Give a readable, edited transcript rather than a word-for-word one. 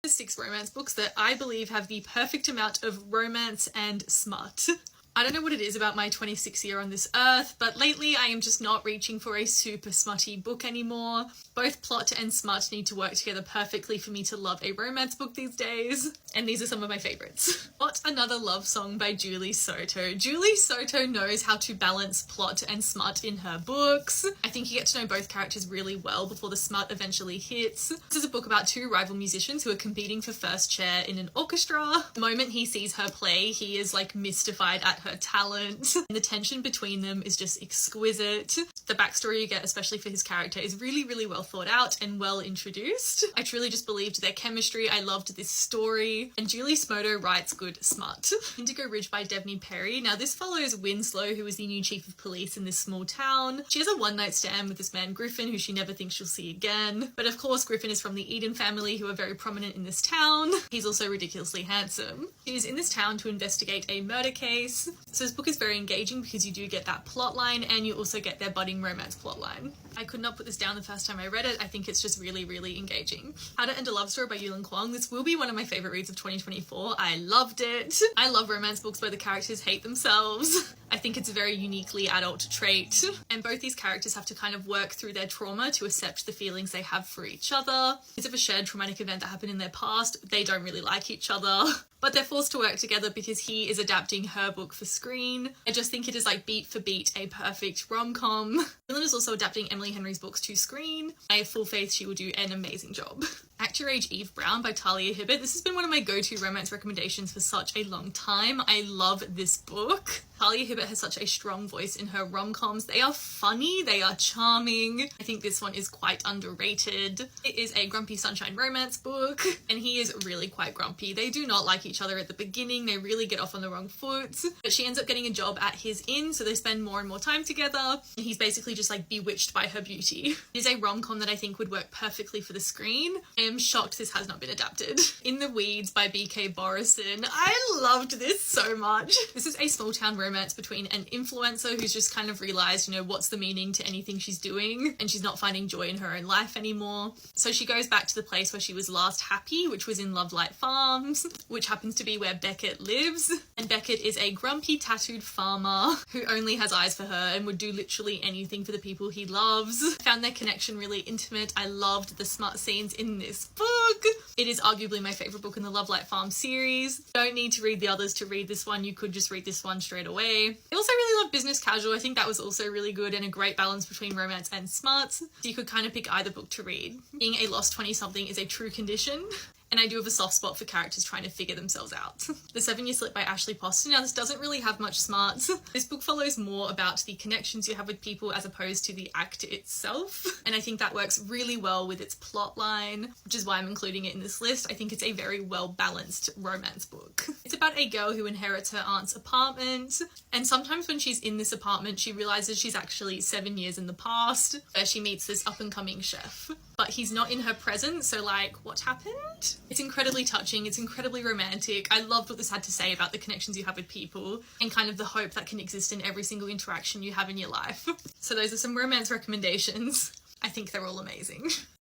The 6 romance books that I believe have the perfect amount of romance and smut. I don't know what it is about my 26th year on this earth, but lately I am just not reaching for a super smutty book anymore. Both plot and smut need to work together perfectly for me to love a romance book these days, and these are some of my favourites. What Another Love Song by Julie Soto. Julie Soto knows how to balance plot and smut in her books. I think you get to know both characters really well before the smut eventually hits. This is a book about 2 rival musicians who are competing for first chair in an orchestra. The moment he sees her play, he is like mystified at her talent. And the tension between them is just exquisite. The backstory you get, especially for his character, is really, really well thought out and well introduced. I truly just believed their chemistry. I loved this story. And Julie Soto writes good smut. Indigo Ridge by Devney Perry. Now this follows Winslow, who is the new chief of police in this small town. She has a one-night stand with this man Griffin, who she never thinks she'll see again. But of course Griffin is from the Eden family, who are very prominent in this town. He's also ridiculously handsome. She is in this town to investigate a murder case. So this book is very engaging because you do get that plot line and you also get their budding romance plot line. I could not put this down the first time I read it. I think it's just really, really engaging. How to End a Love Story by Yulin Kwong. This will be one of my favourite reads of 2024. I loved it. I love romance books where the characters hate themselves. I think it's a very uniquely adult trait. And both these characters have to kind of work through their trauma to accept the feelings they have for each other. It's of a shared traumatic event that happened in their past. They don't really like each other, but they're forced to work together because he is adapting her book for screen. I just think it is like beat for beat a perfect rom-com. Dylan is also adapting Emily Henry's books to screen. I have full faith she will do an amazing job. Act Your Age Eve Brown by Talia Hibbert. This has been one of my go-to romance recommendations for such a long time. I love this book. Talia Hibbert has such a strong voice in her rom-coms. They are funny, they are charming. I think this one is quite underrated. It is a grumpy sunshine romance book, and he is really quite grumpy. They do not like each other at the beginning. They really get off on the wrong foot, but she ends up getting a job at his inn, so they spend more and more time together, and he's basically just like bewitched by her beauty. It is a rom-com that I think would work perfectly for the screen. I am shocked this has not been adapted. In the Weeds by B.K. Borison. I loved this so much. This is a small town romance between an influencer who's just kind of realised, you know, what's the meaning to anything she's doing, and she's not finding joy in her own life anymore. So she goes back to the place where she was last happy, which was in Lovelight Farms, which happens to be where Beckett lives. And Beckett is a grumpy tattooed farmer who only has eyes for her and would do literally anything for the people he loves. I found their connection really intimate. I loved the smut scenes in this book. It is arguably my favourite book in the Lovelight Farm series. Don't need to read the others to read this one. You could just read this one straight away. I also really love Business Casual. I think that was also really good and a great balance between romance and smut. So you could kind of pick either book to read. Being a lost 20-something is a true condition. And I do have a soft spot for characters trying to figure themselves out. The 7-Year Slip by Ashley Poston. Now this doesn't really have much smart. This book follows more about the connections you have with people as opposed to the act itself. And I think that works really well with its plot line, which is why I'm including it in this list. I think it's a very well balanced romance book. It's about a girl who inherits her aunt's apartment, and sometimes when she's in this apartment she realises she's actually 7 years in the past, where she meets this up and coming chef. But he's not in her present, so like, what happened? It's incredibly touching, it's incredibly romantic. I loved what this had to say about the connections you have with people and kind of the hope that can exist in every single interaction you have in your life. So those are some romance recommendations. I think they're all amazing.